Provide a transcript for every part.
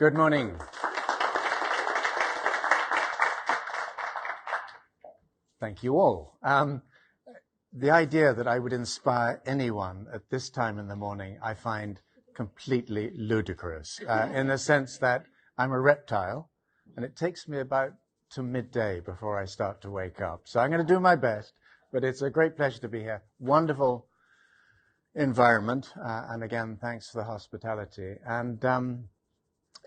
Good morning. Thank you all. The idea that I would inspire anyone at this time in the morning, I find completely ludicrous, in the sense that I'm a reptile, and it takes me about to midday before I start to wake up. So I'm going to do my best, but it's a great pleasure to be here. Wonderful environment, and again, thanks for the hospitality. And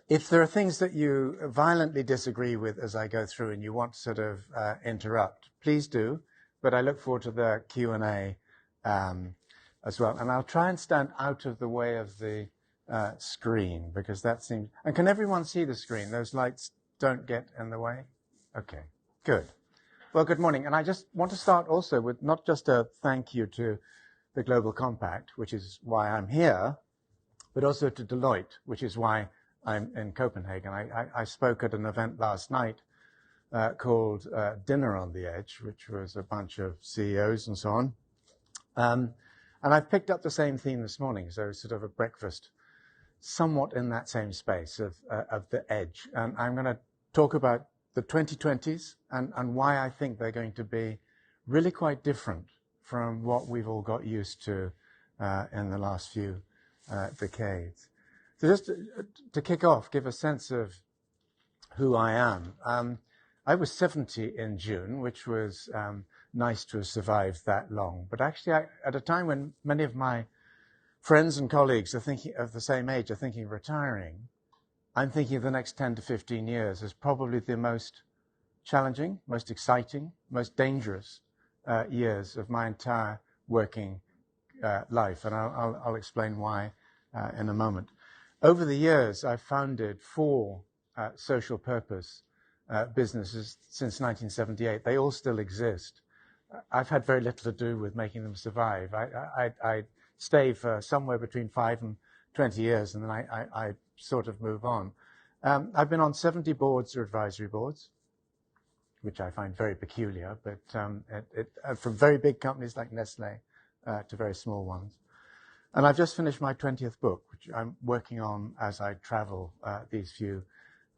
if there are things that you violently disagree with as I go through and you want to sort of interrupt, please do. But I look forward to the Q&A as well. And I'll try and stand out of the way of the screen, because that seems... And can everyone see the screen? Those lights don't get in the way? Okay, good. Well, good morning. And I just want to start also with not just a thank you to the Global Compact, which is why I'm here, but also to Deloitte, which is why I'm in Copenhagen. I spoke at an event last night called Dinner on the Edge, which was a bunch of CEOs and so on. And I've picked up the same theme this morning, so sort of a breakfast, somewhat in that same space of the edge. And I'm going to talk about the 2020s and why I think they're going to be really quite different from what we've all got used to in the last few decades. So just to kick off, give a sense of who I am. I was 70 in June, which was nice to have survived that long. But actually, at a time when many of my friends and colleagues are thinking of the same age, are thinking of retiring, I'm thinking of the next 10 to 15 years as probably the most challenging, most exciting, most dangerous years of my entire working life. And I'll explain why in a moment. Over the years, I've founded 4 social purpose businesses since 1978. They all still exist. I've had very little to do with making them survive. I stay for somewhere between 5 and 20 years, and then I sort of move on. I've been on 70 boards or advisory boards, which I find very peculiar, but from very big companies like Nestle to very small ones. And I've just finished my 20th book, which I'm working on as I travel these few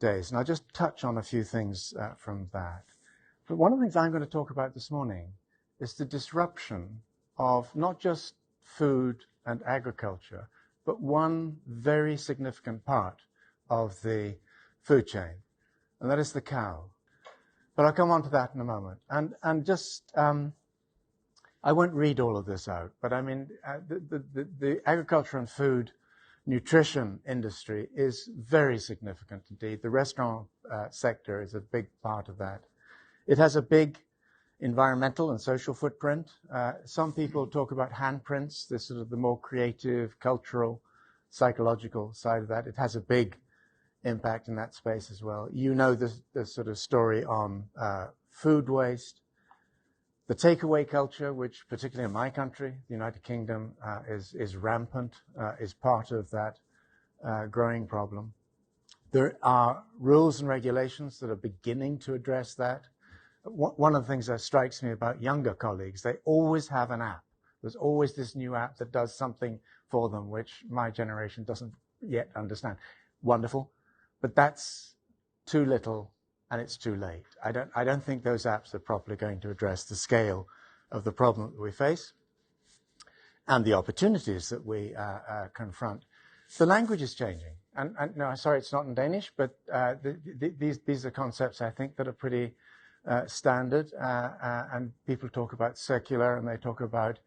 days. And I'll just touch on a few things from that. But one of the things I'm going to talk about this morning is the disruption of not just food and agriculture, but one very significant part of the food chain, and that is the cow. But I'll come on to that in a moment. And just... I won't read all of this out, but I mean, the agriculture and food nutrition industry is very significant indeed. The restaurant sector is a big part of that. It has a big environmental and social footprint. Some people talk about handprints, this sort of the more creative, cultural, psychological side of that. It has a big impact in that space as well. You know the sort of story on food waste. The takeaway culture, which particularly in my country, the United Kingdom, is rampant, is part of that growing problem. There are rules and regulations that are beginning to address that. One of the things that strikes me about younger colleagues, they always have an app. There's always this new app that does something for them, which my generation doesn't yet understand. Wonderful, but that's too little. And it's too late. I don't think those apps are properly going to address the scale of the problem that we face and the opportunities that we confront. The language is changing. And no, sorry, it's not in Danish, but these are concepts, I think, that are pretty standard. And people talk about circular, and they talk about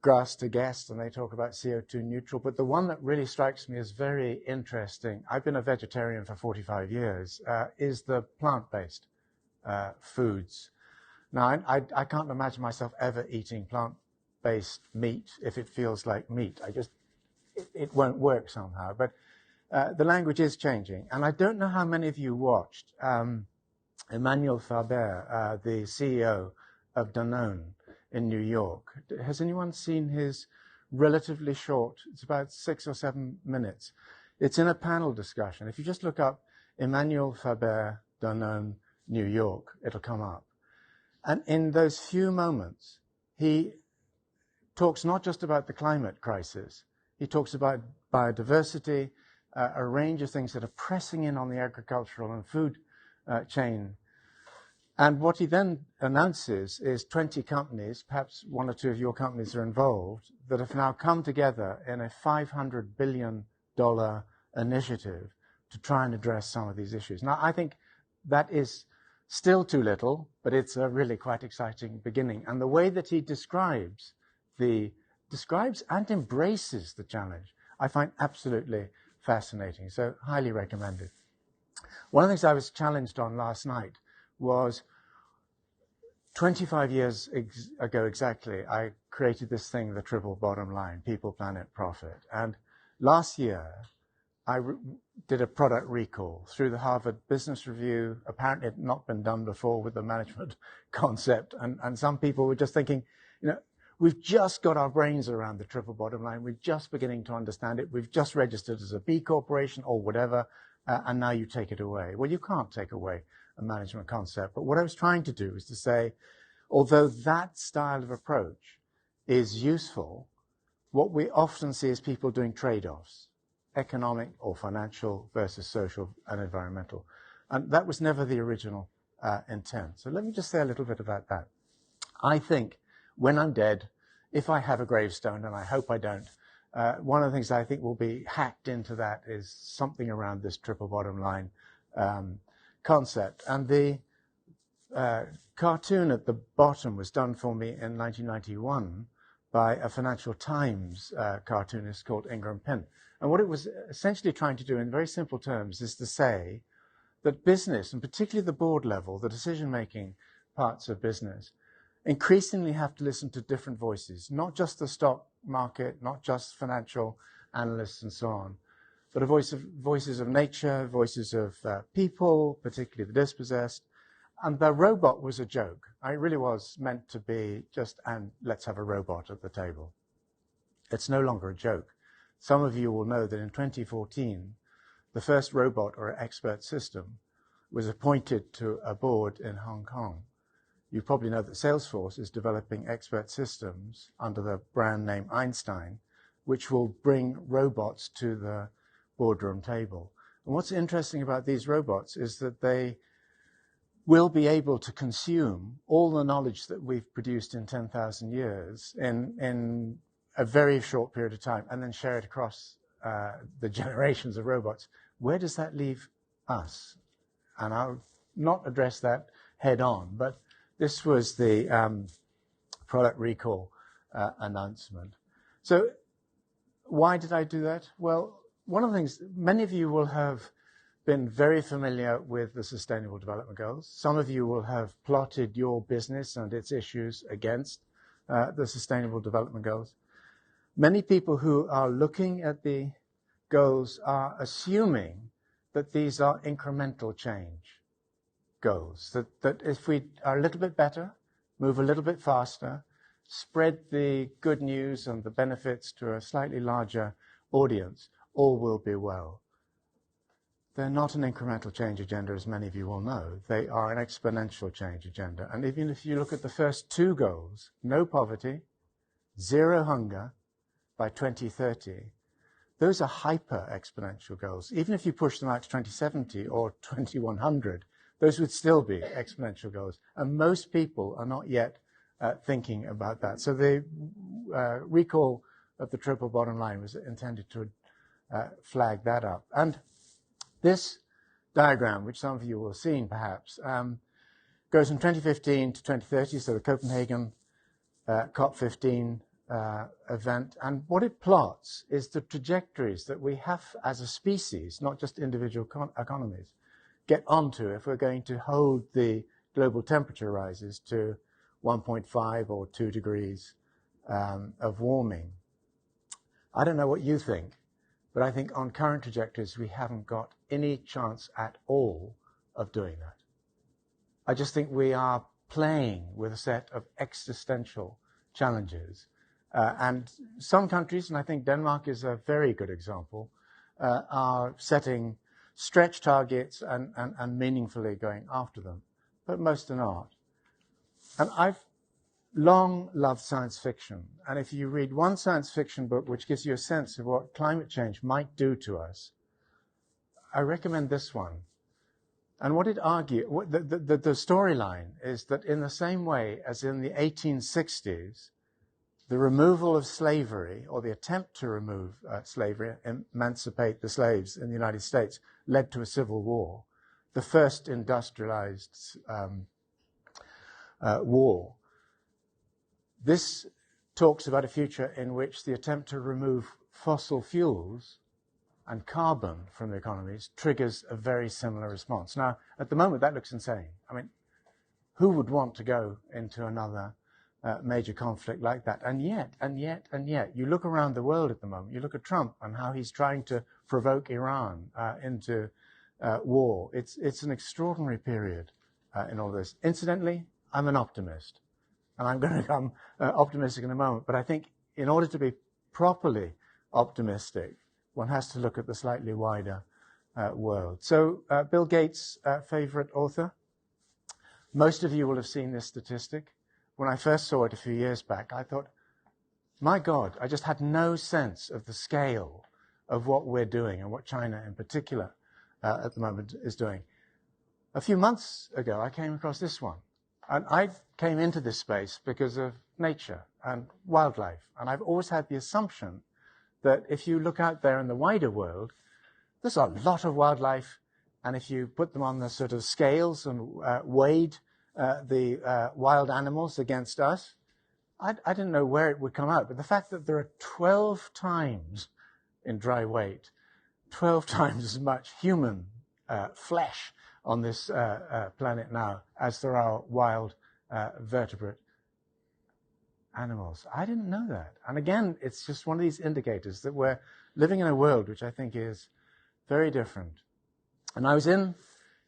grass to guest, and they talk about CO2 neutral. But the one that really strikes me as very interesting, I've been a vegetarian for 45 years, is the plant-based foods. Now, I can't imagine myself ever eating plant-based meat if it feels like meat. It won't work somehow. But the language is changing. And I don't know how many of you watched Emmanuel Faber, the CEO of Danone, in New York. Has anyone seen his relatively short, it's about 6 or 7 minutes. It's in a panel discussion. If you just look up Emmanuel Faber, Danone, New York, it'll come up. And in those few moments, he talks not just about the climate crisis, he talks about biodiversity, a range of things that are pressing in on the agricultural and food chain. And what he then announces is 20 companies, perhaps one or two of your companies are involved, that have now come together in a $500 billion initiative to try and address some of these issues. Now, I think that is still too little, but it's a really quite exciting beginning. And the way that he describes and embraces the challenge, I find absolutely fascinating. So highly recommended. One of the things I was challenged on last night was 25 years ago exactly, I created this thing, the triple bottom line, people, planet, profit. And last year, I did a product recall through the Harvard Business Review. Apparently it had not been done before with the management concept. And some people were just thinking, we've just got our brains around the triple bottom line. We're just beginning to understand it. We've just registered as a B corporation or whatever. And now you take it away. Well, you can't take away a management concept. But what I was trying to do is to say, although that style of approach is useful, what we often see is people doing trade-offs, economic or financial versus social and environmental. And that was never the original intent. So let me just say a little bit about that. I think when I'm dead, if I have a gravestone, and I hope I don't, one of the things I think will be hacked into that is something around this triple bottom line concept. And the cartoon at the bottom was done for me in 1991 by a Financial Times cartoonist called Ingram Pin. And what it was essentially trying to do in very simple terms is to say that business, and particularly the board level, the decision-making parts of business, increasingly have to listen to different voices, not just the stock market, not just financial analysts and so on, but voices of nature, voices of people, particularly the dispossessed. And the robot was a joke. It really was meant to be just, and let's have a robot at the table. It's no longer a joke. Some of you will know that in 2014, the first robot or expert system was appointed to a board in Hong Kong. You probably know that Salesforce is developing expert systems under the brand name Einstein, which will bring robots to the boardroom table. And what's interesting about these robots is that they will be able to consume all the knowledge that we've produced in 10,000 years in a very short period of time and then share it across the generations of robots. Where does that leave us? And I'll not address that head on, but this was the product recall announcement. So why did I do that? Well, one of the things, many of you will have been very familiar with the Sustainable Development Goals. Some of you will have plotted your business and its issues against the Sustainable Development Goals. Many people who are looking at the goals are assuming that these are incremental change goals, that if we are a little bit better, move a little bit faster, spread the good news and the benefits to a slightly larger audience, all will be well. They're not an incremental change agenda, as many of you will know. They are an exponential change agenda. And even if you look at the first two goals, no poverty, zero hunger by 2030, those are hyper-exponential goals. Even if you push them out to 2070 or 2100, those would still be exponential goals. And most people are not yet thinking about that. So the recall of the triple bottom line was intended to flag that up. And this diagram, which some of you will have seen perhaps, goes from 2015 to 2030, so the Copenhagen COP15 event. And what it plots is the trajectories that we have as a species, not just individual economies, get onto if we're going to hold the global temperature rises to 1.5 or 2 degrees of warming. I don't know what you think, but I think on current trajectories, we haven't got any chance at all of doing that. I just think we are playing with a set of existential challenges. And some countries, and I think Denmark is a very good example, are setting stretch targets and meaningfully going after them, but most are not. And I've long loved science fiction. And if you read one science fiction book which gives you a sense of what climate change might do to us, I recommend this one. And what it argues, the storyline is that in the same way as in the 1860s, the removal of slavery, or the attempt to remove slavery, emancipate the slaves in the United States, led to a civil war, the first industrialized war. This talks about a future in which the attempt to remove fossil fuels and carbon from the economies triggers a very similar response. Now, at the moment, that looks insane. I mean, who would want to go into another major conflict like that? And yet, you look around the world at the moment, you look at Trump and how he's trying to provoke Iran into war. It's an extraordinary period in all this. Incidentally, I'm an optimist, and I'm going to become optimistic in a moment, but I think in order to be properly optimistic, one has to look at the slightly wider world. So Bill Gates' favorite author. Most of you will have seen this statistic. When I first saw it a few years back, I thought, my God, I just had no sense of the scale of what we're doing and what China in particular at the moment is doing. A few months ago, I came across this one. And I came into this space because of nature and wildlife. And I've always had the assumption that if you look out there in the wider world, there's a lot of wildlife, and if you put them on the sort of scales and weighed the wild animals against us, I didn't know where it would come out. But the fact that there are 12 times in dry weight, 12 times as much human flesh on this planet now as there are wild vertebrate animals. I didn't know that. And again, it's just one of these indicators that we're living in a world which I think is very different. And I was in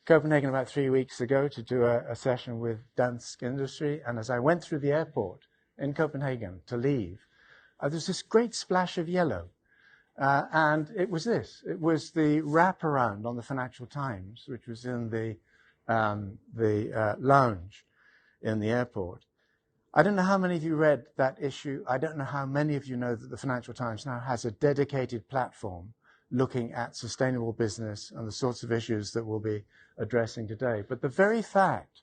Copenhagen about 3 weeks ago to do a session with Dansk Industry, and as I went through the airport in Copenhagen to leave, there was this great splash of yellow. And it was this. It was the wraparound on the Financial Times, which was in the lounge in the airport. I don't know how many of you read that issue. I don't know how many of you know that the Financial Times now has a dedicated platform looking at sustainable business and the sorts of issues that we'll be addressing today. But the very fact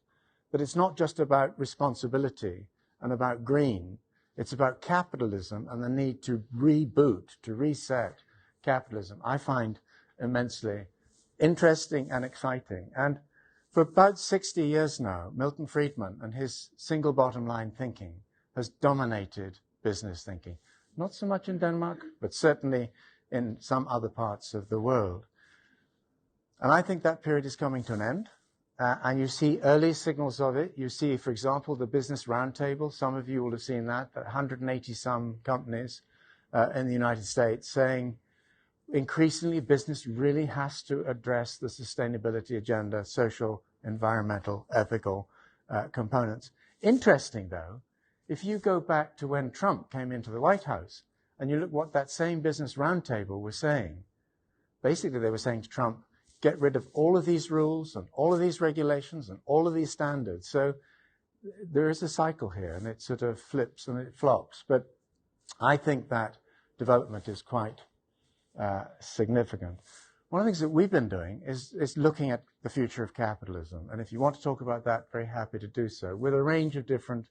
that it's not just about responsibility and about green, it's about capitalism and the need to reboot, to reset capitalism, I find immensely interesting and exciting. And for about 60 years now, Milton Friedman and his single bottom line thinking has dominated business thinking. Not so much in Denmark, but certainly in some other parts of the world. And I think that period is coming to an end. And you see early signals of it. You see, for example, the Business Roundtable. Some of you will have seen that 180-some companies in the United States saying increasingly business really has to address the sustainability agenda, social, environmental, ethical components. Interesting, though, if you go back to when Trump came into the White House and you look what that same Business Roundtable was saying, basically they were saying to Trump, get rid of all of these rules and all of these regulations and all of these standards. So there is a cycle here, and it sort of flips and it flops. But I think that development is quite significant. One of the things that we've been doing is looking at the future of capitalism. And if you want to talk about that, very happy to do so, with a range of different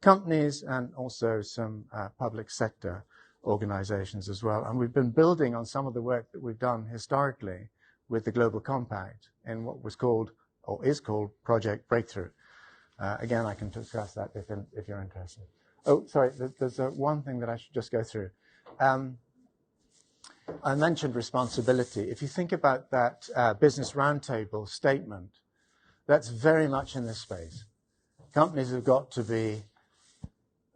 companies and also some public sector organizations as well. And we've been building on some of the work that we've done historically with the Global Compact in what was called, or is called, Project Breakthrough. Again, I can discuss that if you're interested. Oh, sorry, there's one thing that I should just go through. I mentioned responsibility. If you think about that Business Roundtable statement, that's very much in this space. Companies have got to be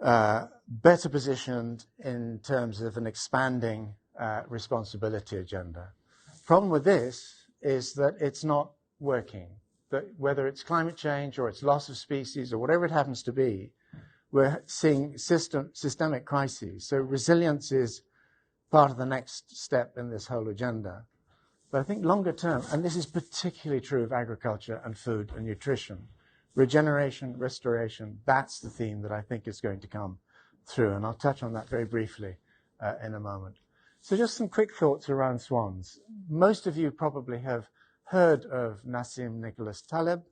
better positioned in terms of an expanding responsibility agenda. Problem with this is that it's not working. That whether it's climate change or it's loss of species or whatever it happens to be, we're seeing systemic crises. So resilience is part of the next step in this whole agenda. But I think longer term, and this is particularly true of agriculture and food and nutrition, regeneration, restoration, that's the theme that I think is going to come through. And I'll touch on that very briefly in a moment. So just some quick thoughts around swans. Most of you probably have heard of Nassim Nicholas Taleb.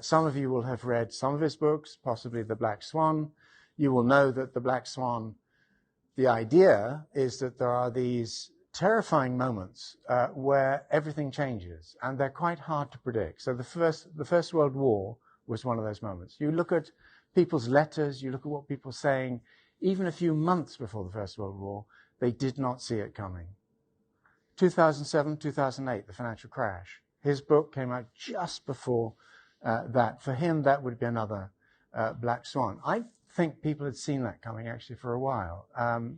Some of you will have read some of his books, possibly The Black Swan. You will know that the black swan, the idea is that there are these terrifying moments where everything changes, and they're quite hard to predict. So the First World War was one of those moments. You look at people's letters, you look at what people are saying, even a few months before the First World War, they did not see it coming. 2007, 2008, the financial crash. His book came out just before that. For him, that would be another black swan. I think people had seen that coming actually for a while.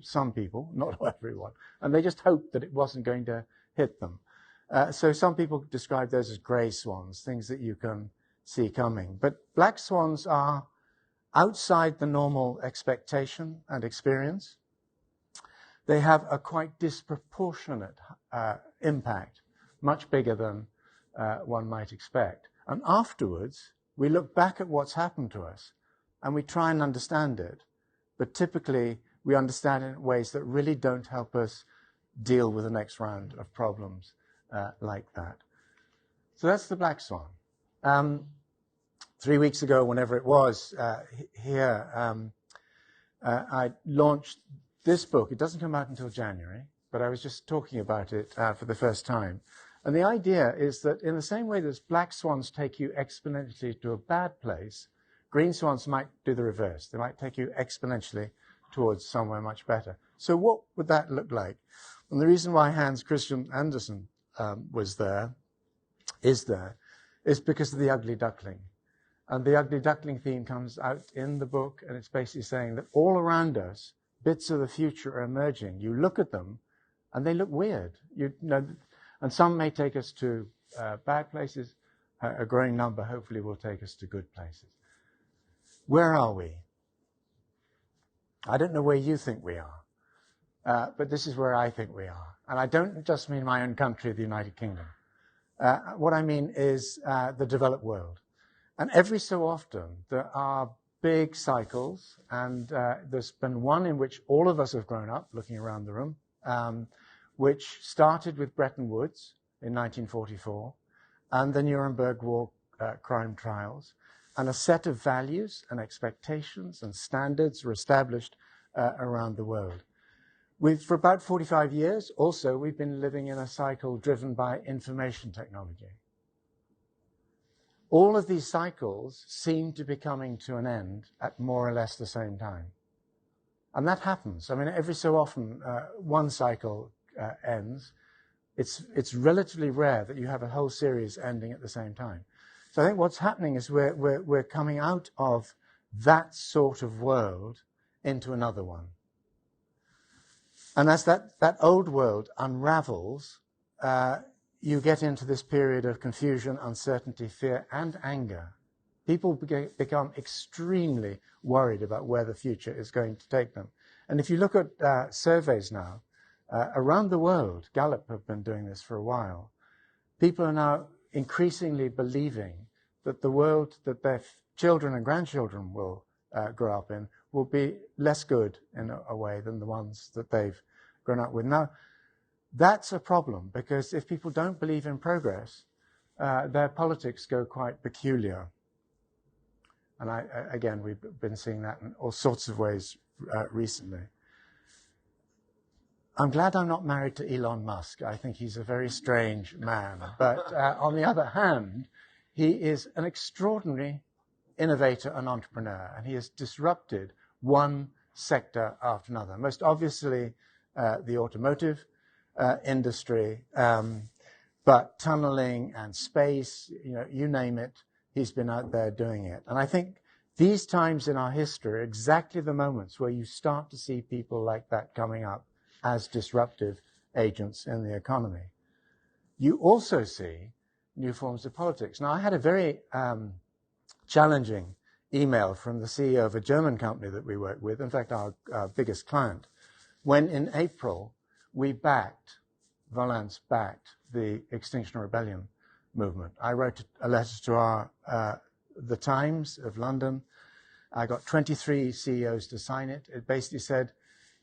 Some people, not everyone, and they just hoped that it wasn't going to hit them. So some people describe those as grey swans, things that you can see coming. But black swans are outside the normal expectation and experience. They have a quite disproportionate impact, much bigger than one might expect. And afterwards, we look back at what's happened to us and we try and understand it. But typically, we understand it in ways that really don't help us deal with the next round of problems like that. So that's the black swan. 3 weeks ago, whenever it was, here, I launched this book. It doesn't come out until January, but I was just talking about it for the first time. And the idea is that in the same way that black swans take you exponentially to a bad place, green swans might do the reverse. They might take you exponentially towards somewhere much better. So what would that look like? And the reason why Hans Christian Andersen is because of the ugly duckling. And the ugly duckling theme comes out in the book, and it's basically saying that all around us, bits of the future are emerging. You look at them, and they look weird. You know, and some may take us to bad places. A growing number, hopefully, will take us to good places. Where are we? I don't know where you think we are, but this is where I think we are. And I don't just mean my own country, the United Kingdom. What I mean is the developed world. And every so often, there are big cycles, and there's been one in which all of us have grown up, looking around the room, which started with Bretton Woods in 1944, and the Nuremberg War crime trials, and a set of values and expectations and standards were established around the world. For about 45 years, also, we've been living in a cycle driven by information technology. All of these cycles seem to be coming to an end at more or less the same time. And that happens. I mean, every so often, one cycle ends. It's relatively rare that you have a whole series ending at the same time. So I think what's happening is we're coming out of that sort of world into another one. And as that old world unravels, you get into this period of confusion, uncertainty, fear, and anger. People become extremely worried about where the future is going to take them. And if you look at surveys now, around the world, Gallup have been doing this for a while, people are now increasingly believing that the world that their children and grandchildren will grow up in will be less good in a way than the ones that they've grown up with. Now, that's a problem, because if people don't believe in progress, their politics go quite peculiar. And again, we've been seeing that in all sorts of ways recently. I'm glad I'm not married to Elon Musk. I think he's a very strange man. But on the other hand, he is an extraordinary innovator and entrepreneur, and he has disrupted one sector after another. Most obviously, the automotive industry, but tunneling and space, you name it, he's been out there doing it. And I think these times in our history are exactly the moments where you start to see people like that coming up as disruptive agents in the economy. You also see new forms of politics. Now, I had a very challenging email from the CEO of a German company that we work with, in fact, our biggest client, when in April we Valence backed the Extinction Rebellion movement. I wrote a letter to the Times of London. I got 23 CEOs to sign it. It basically said,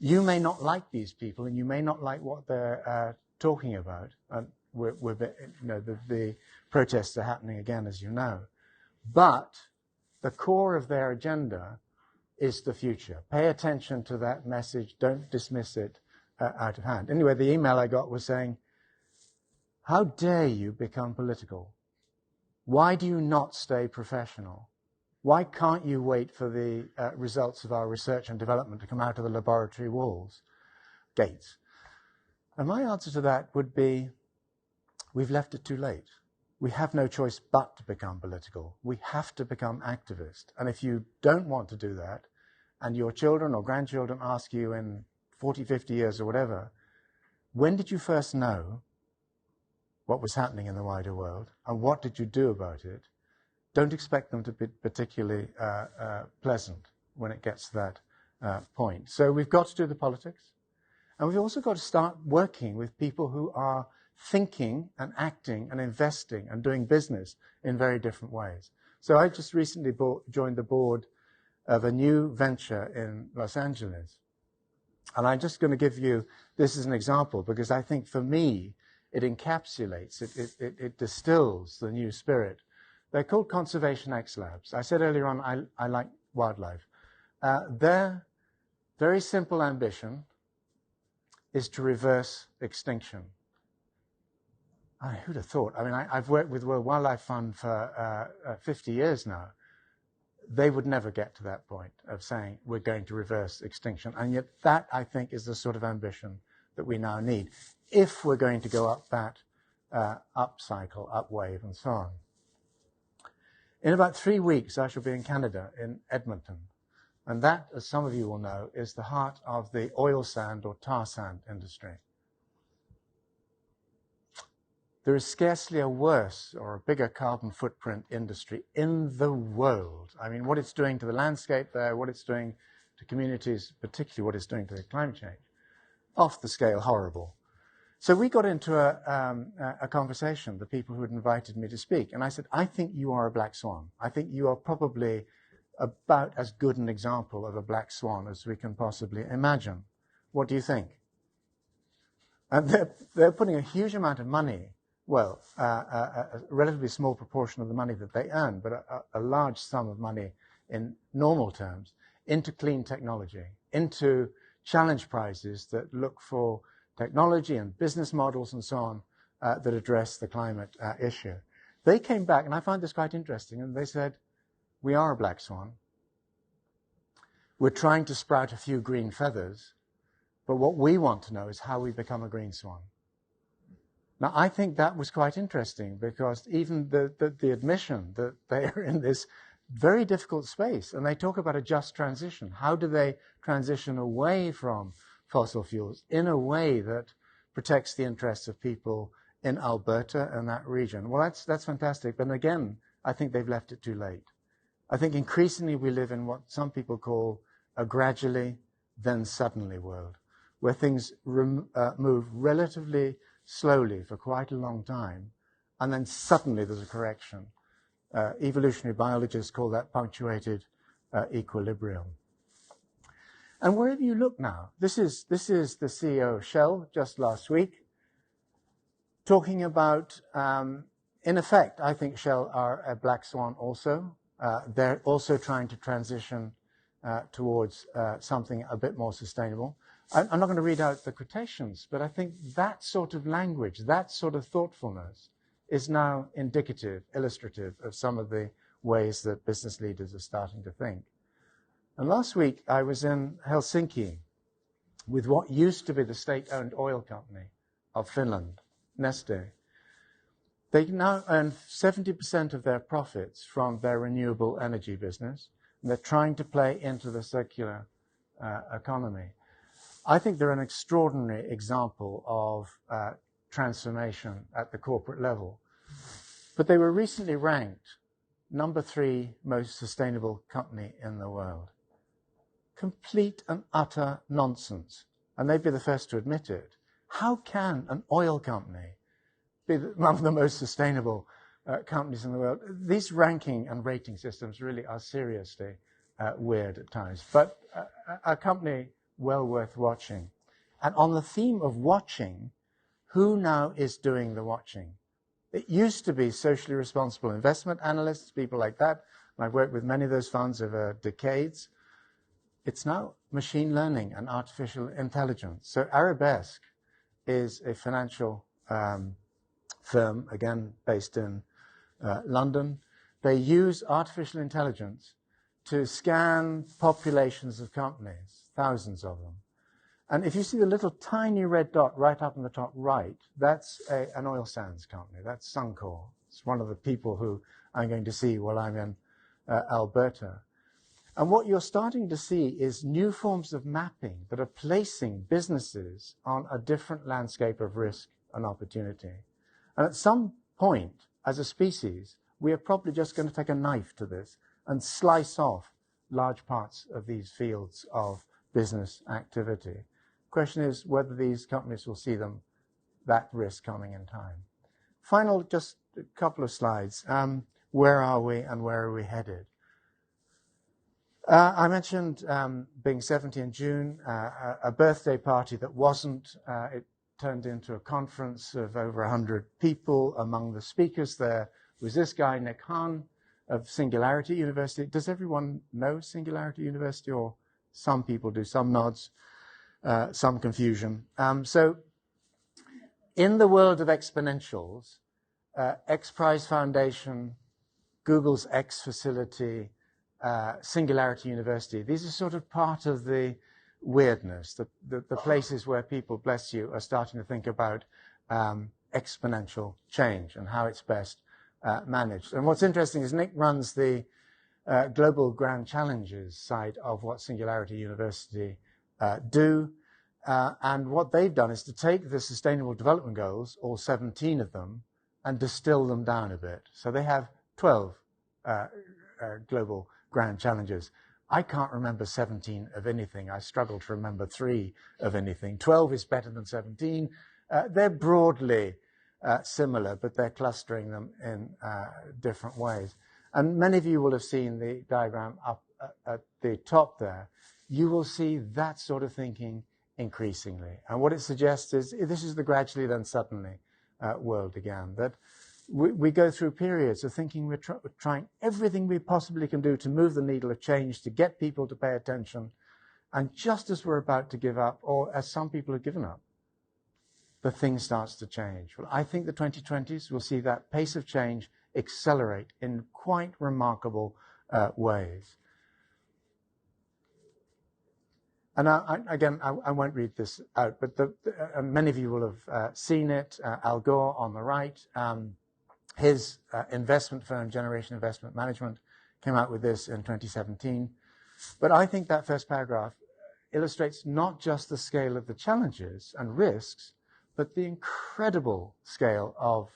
You may not like these people, and you may not like what they're talking about. The protests are happening again, as you know. But the core of their agenda is the future. Pay attention to that message. Don't dismiss it out of hand. Anyway, the email I got was saying, how dare you become political? Why do you not stay professional? Why can't you wait for the results of our research and development to come out of the laboratory gates? And my answer to that would be, we've left it too late. We have no choice but to become political. We have to become activist. And if you don't want to do that, and your children or grandchildren ask you in 40, 50 years or whatever, when did you first know what was happening in the wider world, and what did you do about it? Don't expect them to be particularly pleasant when it gets to that point. So we've got to do the politics, and we've also got to start working with people who are thinking and acting and investing and doing business in very different ways. So I just recently joined the board of a new venture in Los Angeles. And I'm just going to give you this as an example, because I think for me, it encapsulates, it distills the new spirit. They're called Conservation X Labs. I said earlier on, I like wildlife. Their very simple ambition is to reverse extinction. Who'd have thought? I mean, I've worked with World Wildlife Fund for 50 years now. They would never get to that point of saying we're going to reverse extinction. And yet that, I think, is the sort of ambition that we now need if we're going to go up that up cycle, up wave, and so on. In about 3 weeks, I shall be in Canada, in Edmonton. And that, as some of you will know, is the heart of the oil sand or tar sand industry. There is scarcely a worse or a bigger carbon footprint industry in the world. I mean, what it's doing to the landscape there, what it's doing to communities, particularly what it's doing to climate change, off the scale, horrible. So we got into a conversation, the people who had invited me to speak, and I said, I think you are a black swan. I think you are probably about as good an example of a black swan as we can possibly imagine. What do you think? And they're putting a huge amount of money, well, a relatively small proportion of the money that they earn, but a large sum of money in normal terms, into clean technology, into challenge prizes that look for technology and business models and so on that address the climate issue. They came back, and I find this quite interesting, and they said, we are a black swan. We're trying to sprout a few green feathers, but what we want to know is how we become a green swan. Now, I think that was quite interesting, because even the admission that they are in this very difficult space, and they talk about a just transition. How do they transition away from fossil fuels in a way that protects the interests of people in Alberta and that region? Well, that's fantastic. But again, I think they've left it too late. I think increasingly we live in what some people call a gradually, then suddenly world, where things move relatively slowly for quite a long time, and then suddenly there's a correction. Evolutionary biologists call that punctuated equilibrium. And wherever you look now, this is the CEO of Shell just last week, talking about, in effect, I think Shell are a black swan also. They're also trying to transition towards something a bit more sustainable. I'm not going to read out the quotations, but I think that sort of language, that sort of thoughtfulness is now indicative, illustrative of some of the ways that business leaders are starting to think. And last week, I was in Helsinki with what used to be the state-owned oil company of Finland, Neste. They now earn 70% of their profits from their renewable energy business, and they're trying to play into the circular economy. I think they're an extraordinary example of transformation at the corporate level. But they were recently ranked number 3 most sustainable company in the world. Complete and utter nonsense. And they'd be the first to admit it. How can an oil company be one of the most sustainable companies in the world? These ranking and rating systems really are seriously weird at times. But a company well worth watching. And on the theme of watching, who now is doing the watching? It used to be socially responsible investment analysts, people like that. And I've worked with many of those funds over decades. It's now machine learning and artificial intelligence. So Arabesque is a financial firm, again, based in London. They use artificial intelligence to scan populations of companies, thousands of them. And if you see the little tiny red dot right up in the top right, that's an oil sands company. That's Suncor. It's one of the people who I'm going to see while I'm in Alberta. And what you're starting to see is new forms of mapping that are placing businesses on a different landscape of risk and opportunity. And at some point, as a species, we are probably just going to take a knife to this and slice off large parts of these fields of business activity. Question is whether these companies will see that risk coming in time. Final, just a couple of slides. Where are we and where are we headed? I mentioned being 70 in June, a birthday party that wasn't. It turned into a conference of over 100 people. Among the speakers there was this guy, Nick Hahn, of Singularity University. Does everyone know Singularity University? Or some people do, some nods, some confusion. So in the world of exponentials, X Prize Foundation, Google's X facility, Singularity University, these are sort of part of the weirdness, the places where people, bless you, are starting to think about exponential change and how it's best managed. And what's interesting is Nick runs the Global Grand Challenges side of what Singularity University do. And what they've done is to take the Sustainable Development Goals, all 17 of them, and distill them down a bit. So they have 12 Global Grand Challenges. I can't remember 17 of anything. I struggle to remember 3 of anything. 12 is better than 17. They're broadly similar, but they're clustering them in different ways. And many of you will have seen the diagram up at the top there. You will see that sort of thinking increasingly. And what it suggests is this is the gradually then suddenly world again, that we go through periods of thinking we're trying everything we possibly can do to move the needle of change, to get people to pay attention. And just as we're about to give up, or as some people have given up, the thing starts to change. Well, I think the 2020s will see that pace of change accelerate in quite remarkable ways. And I won't read this out, but many of you will have seen it. Al Gore on the right, his investment firm, Generation Investment Management, came out with this in 2017. But I think that first paragraph illustrates not just the scale of the challenges and risks, but the incredible scale of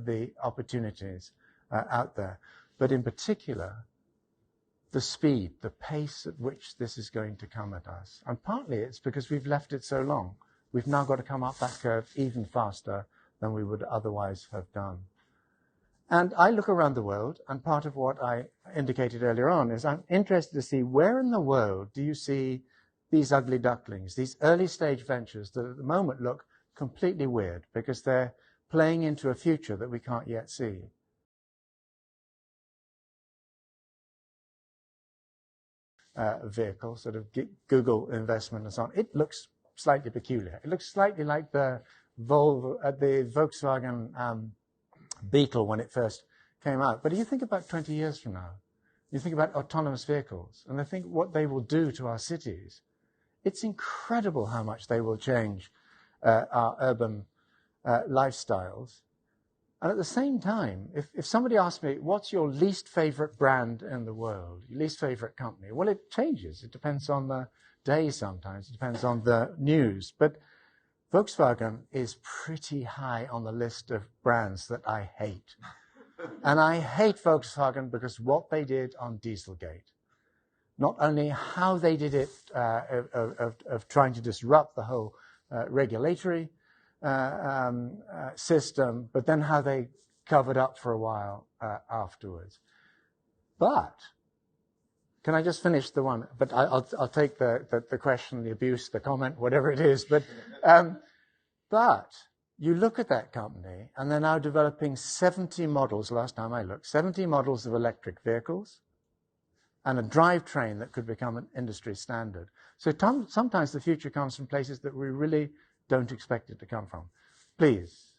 the opportunities out there. But in particular, the speed, the pace at which this is going to come at us. And partly it's because we've left it so long. We've now got to come up that curve even faster than we would otherwise have done. And I look around the world, and part of what I indicated earlier on is I'm interested to see where in the world do you see these ugly ducklings, these early stage ventures that at the moment look completely weird because they're playing into a future that we can't yet see. Vehicle, sort of Google investment and so on. It looks slightly peculiar. It looks slightly like the Volkswagen Beetle when it first came out. But if you think about 20 years from now, you think about autonomous vehicles, and I think what they will do to our cities, it's incredible how much they will change our urban lifestyles. And at the same time, if somebody asks me, what's your least favorite brand in the world, your least favorite company? Well, it changes. It depends on the day sometimes. It depends on the news. But Volkswagen is pretty high on the list of brands that I hate. And I hate Volkswagen because what they did on Dieselgate. Not only how they did it of trying to disrupt the whole regulatory system, but then how they covered up for a while afterwards. But can I just finish the one? But I'll take the question, the abuse, the comment, whatever it is. But you look at that company, and they're now developing 70 models, last time I looked, 70 models of electric vehicles and a drivetrain that could become an industry standard. So sometimes the future comes from places that we really don't expect it to come from. Please.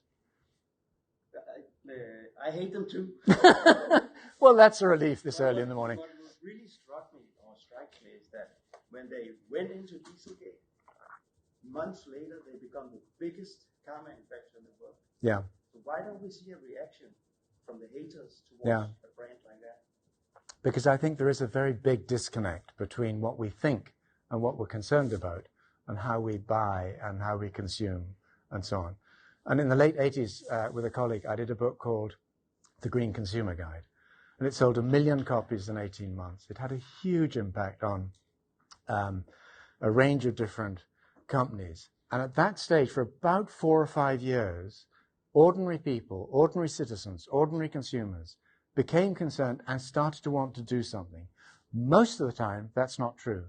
I hate them too. Well, that's a relief this early in the morning. What really struck me, or strikes me, is that when they went into Dieselgate, months later they become the biggest car manufacturer in the world. Yeah. So why don't we see a reaction from the haters towards a brand like that? Because I think there is a very big disconnect between what we think and what we're concerned about, and how we buy and how we consume and so on. And in the late 80s, with a colleague, I did a book called The Green Consumer Guide. And it sold 1 million copies in 18 months. It had a huge impact on a range of different companies. And at that stage, for about 4 or 5 years, ordinary people, ordinary citizens, ordinary consumers became concerned and started to want to do something. Most of the time, that's not true.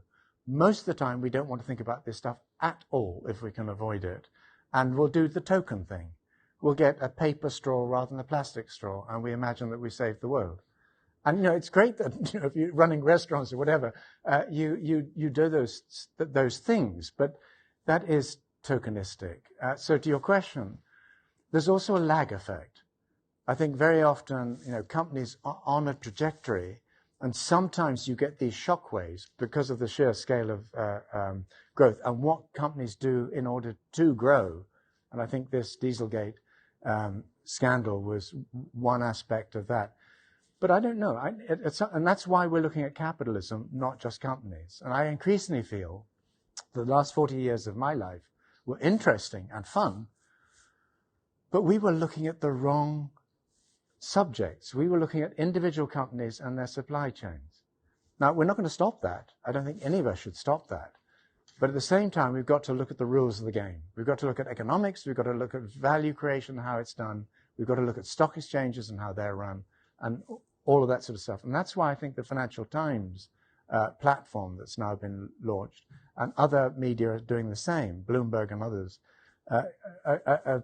Most of the time, we don't want to think about this stuff at all if we can avoid it. And we'll do the token thing. We'll get a paper straw rather than a plastic straw, and we imagine that we saved the world. And, it's great that, if you're running restaurants or whatever, you do those things, but that is tokenistic. So to your question, there's also a lag effect. I think very often, companies are on a trajectory, and sometimes you get these shock waves because of the sheer scale of growth and what companies do in order to grow. And I think this Dieselgate scandal was one aspect of that. But I don't know. And that's why we're looking at capitalism, not just companies. And I increasingly feel that the last 40 years of my life were interesting and fun, but we were looking at the wrong subjects. We were looking at individual companies and their supply chains. Now, we're not going to stop that. I don't think any of us should stop that. But at the same time, we've got to look at the rules of the game. We've got to look at economics. We've got to look at value creation and how it's done. We've got to look at stock exchanges and how they're run, and all of that sort of stuff. And that's why I think the Financial Times platform that's now been launched, and other media are doing the same, Bloomberg and others, are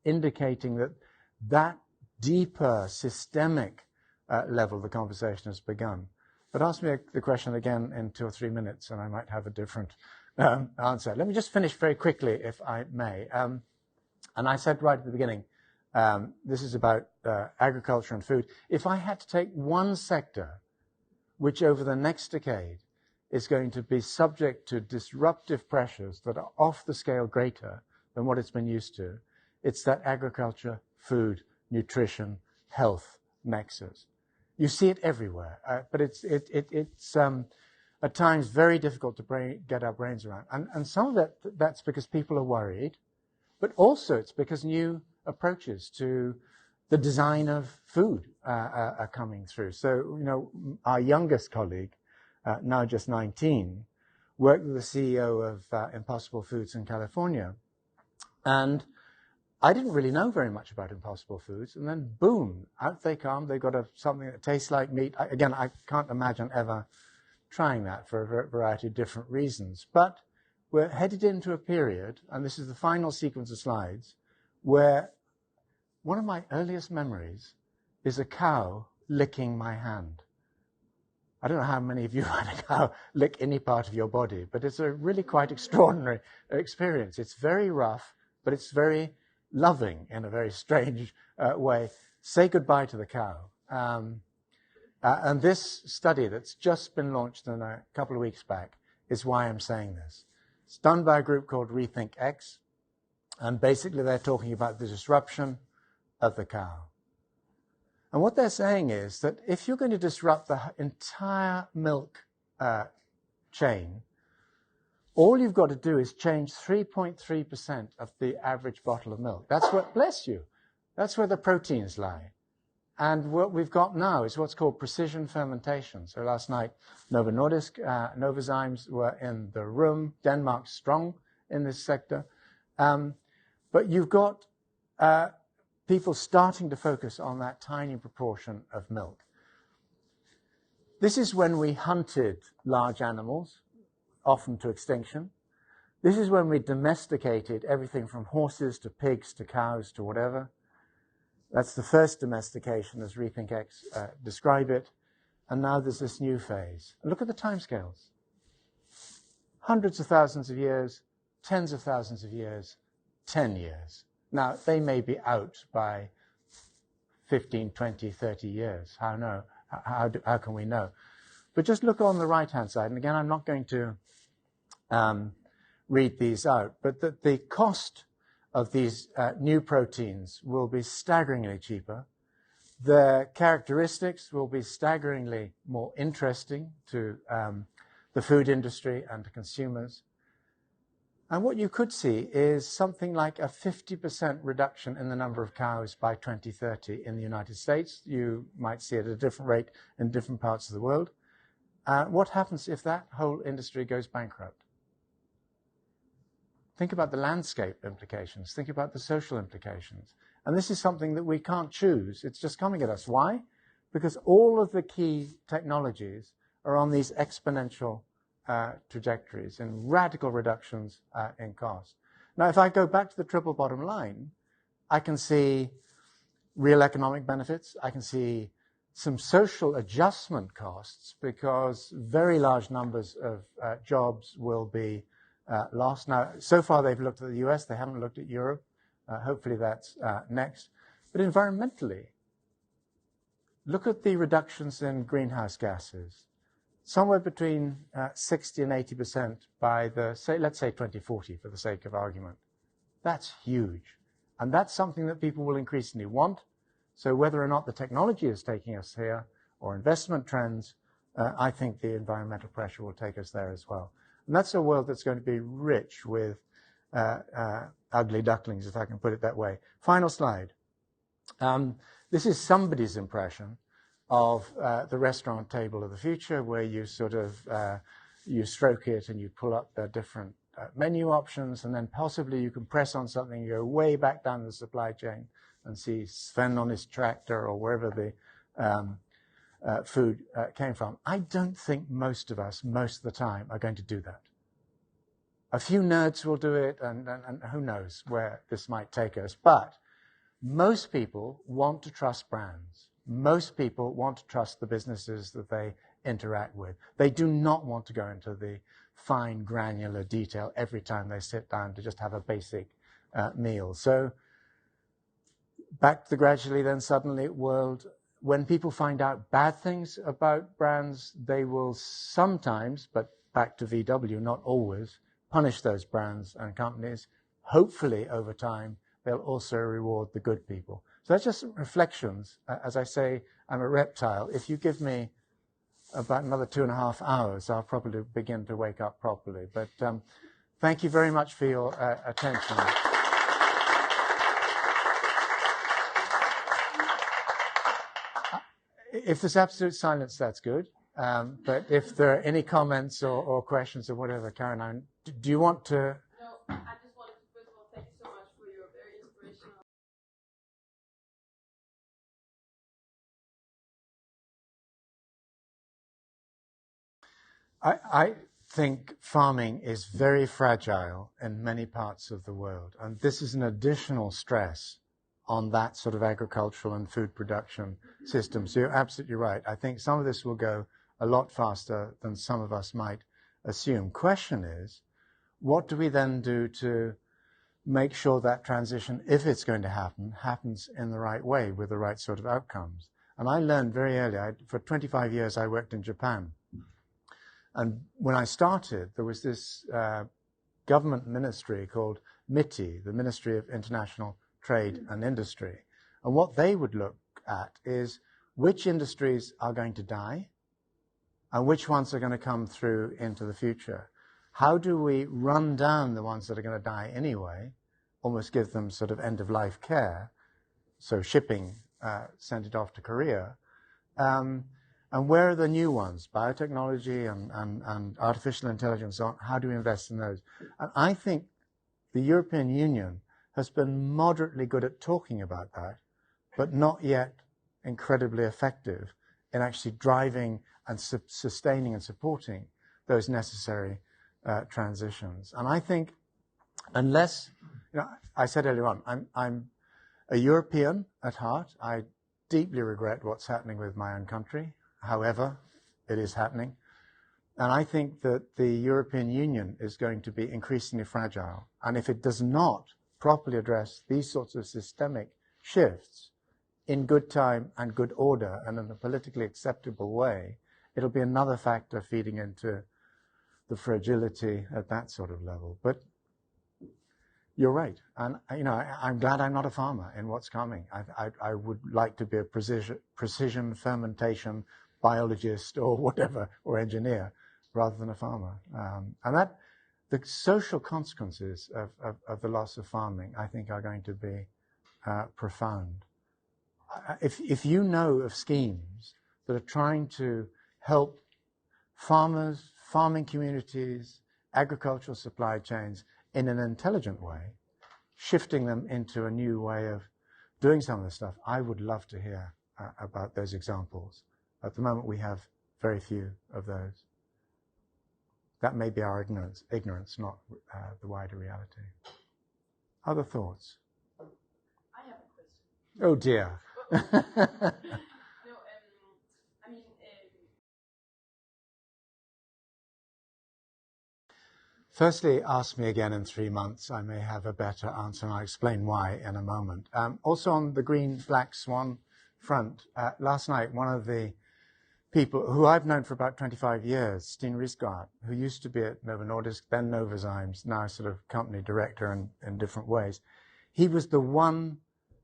indicating that deeper systemic level of the conversation has begun. But ask me the question again in 2 or 3 minutes, and I might have a different answer. Let me just finish very quickly, if I may. And I said right at the beginning, this is about agriculture and food. If I had to take one sector which over the next decade is going to be subject to disruptive pressures that are off the scale greater than what it's been used to, it's that agriculture, food, nutrition, health nexus. You see it everywhere, but it's at times very difficult to get our brains around. And some of that's because people are worried, but also it's because new approaches to the design of food are coming through. So, our youngest colleague, now just 19, worked with the CEO of Impossible Foods in California. And I didn't really know very much about Impossible Foods. And then, boom, out they come. They've got something that tastes like meat. I can't imagine ever trying that for a variety of different reasons. But we're headed into a period, and this is the final sequence of slides, where one of my earliest memories is a cow licking my hand. I don't know how many of you had a cow lick any part of your body, but it's a really quite extraordinary experience. It's very rough, but it's very loving in a very strange way. Say goodbye to the cow. And this study that's just been launched a couple of weeks back is why I'm saying this. It's done by a group called Rethink X, and basically they're talking about the disruption of the cow. And what they're saying is that if you're going to disrupt the entire milk chain, all you've got to do is change 3.3% of the average bottle of milk. That's what, bless you, that's where the proteins lie. And what we've got now is what's called precision fermentation. So last night, Novo Nordisk, Novozymes were in the room. Denmark's strong in this sector. But you've got people starting to focus on that tiny proportion of milk. This is when we hunted large animals, often to extinction. This is when we domesticated everything from horses to pigs to cows to whatever. That's the first domestication as RethinkX describe it. And now there's this new phase. And look at the timescales. Hundreds of thousands of years, tens of thousands of years, 10 years. Now, they may be out by 15, 20, 30 years. How can we know? But just look on the right-hand side. And again, I'm not going to read these out, but the cost of these new proteins will be staggeringly cheaper. The characteristics will be staggeringly more interesting to the food industry and to consumers. And what you could see is something like a 50% reduction in the number of cows by 2030 in the United States. You might see it at a different rate in different parts of the world. What happens if that whole industry goes bankrupt? Think about the landscape implications. Think about the social implications. And this is something that we can't choose. It's just coming at us. Why? Because all of the key technologies are on these exponential trajectories and radical reductions in cost. Now, if I go back to the triple bottom line, I can see real economic benefits. I can see some social adjustment costs because very large numbers of jobs will be lost. Now, so far they've looked at the US, they haven't looked at Europe. Hopefully that's next. But environmentally, look at the reductions in greenhouse gases. Somewhere between 60 and 80% by let's say 2040 for the sake of argument. That's huge. And that's something that people will increasingly want. So whether or not the technology is taking us here or investment trends, I think the environmental pressure will take us there as well. And that's a world that's going to be rich with ugly ducklings, if I can put it that way. Final slide. This is somebody's impression of the restaurant table of the future, where you sort of you stroke it and you pull up the different menu options, and then possibly you can press on something, you go way back down the supply chain and see Sven on his tractor or wherever the food came from. I don't think most of us, most of the time, are going to do that. A few nerds will do it, and who knows where this might take us. But most people want to trust brands. Most people want to trust the businesses that they interact with. They do not want to go into the fine, granular detail every time they sit down to just have a basic meal. So back to the gradually then suddenly world. When people find out bad things about brands, they will sometimes, but back to VW, not always, punish those brands and companies. Hopefully, over time, they'll also reward the good people. So that's just some reflections. As I say, I'm a reptile. If you give me about another 2.5 hours, I'll probably begin to wake up properly. But thank you very much for your attention. If there's absolute silence, that's good. But if there are any comments or questions or whatever, Caroline, do you want to? No, I just wanted to first of all thank you so much for your very inspirational. I think farming is very fragile in many parts of the world, and this is an additional stress on that sort of agricultural and food production system. So you're absolutely right. I think some of this will go a lot faster than some of us might assume. Question is, what do we then do to make sure that transition, if it's going to happen, happens in the right way with the right sort of outcomes? And I learned very early. For 25 years, I worked in Japan. And when I started, there was this government ministry called MITI, the Ministry of International Trade and Industry. And what they would look at is which industries are going to die and which ones are going to come through into the future. How do we run down the ones that are going to die anyway, almost give them sort of end-of-life care, so shipping, send it off to Korea, and where are the new ones, biotechnology and artificial intelligence, how do we invest in those? And I think the European Union has been moderately good at talking about that, but not yet incredibly effective in actually driving and sustaining and supporting those necessary transitions. And I think unless, I said earlier on, I'm a European at heart. I deeply regret what's happening with my own country. However, it is happening. And I think that the European Union is going to be increasingly fragile. And if it does not properly address these sorts of systemic shifts in good time and good order and in a politically acceptable way, it'll be another factor feeding into the fragility at that sort of level. But you're right. And, I'm glad I'm not a farmer in what's coming. I would like to be a precision fermentation biologist or whatever, or engineer, rather than a farmer. And that the social consequences of the loss of farming, I think, are going to be profound. If you know of schemes that are trying to help farmers, farming communities, agricultural supply chains in an intelligent way, shifting them into a new way of doing some of this stuff, I would love to hear about those examples. At the moment, we have very few of those. That may be our ignorance, not the wider reality. Other thoughts? I have a question. Oh dear. Firstly, ask me again in 3 months. I may have a better answer, and I'll explain why in a moment. Also on the green black swan front, last night, one of the people who I've known for about 25 years, Steen Riesgaard, who used to be at Novo Nordisk, then Novozymes, now sort of company director in different ways, he was the one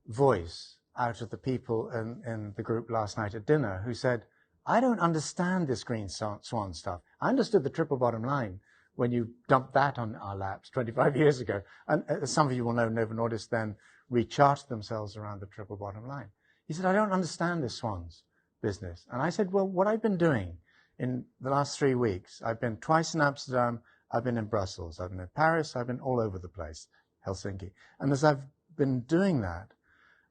voice out of the people in the group last night at dinner who said, I don't understand this green swan stuff. I understood the triple bottom line when you dumped that on our laps 25 years ago. And as some of you will know, Novo Nordisk then recharted themselves around the triple bottom line. He said, I don't understand this swans business. And I said, well, what I've been doing in the last 3 weeks, I've been twice in Amsterdam, I've been in Brussels, I've been in Paris, I've been all over the place, Helsinki. And as I've been doing that,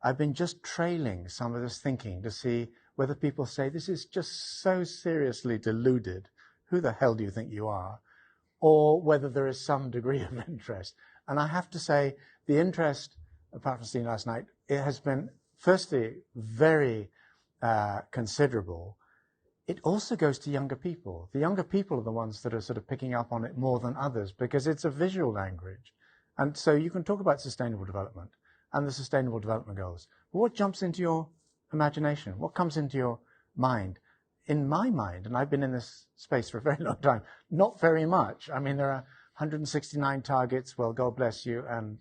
I've been just trailing some of this thinking to see whether people say, this is just so seriously deluded, who the hell do you think you are? Or whether there is some degree of interest. And I have to say, the interest, apart from seeing last night, it has been, firstly, very considerable. It also goes to younger people. The younger people are the ones that are sort of picking up on it more than others because it's a visual language. And so you can talk about sustainable development and the Sustainable Development Goals. But what jumps into your imagination? What comes into your mind? In my mind, and I've been in this space for a very long time, not very much. I mean, there are 169 targets. Well, God bless you. And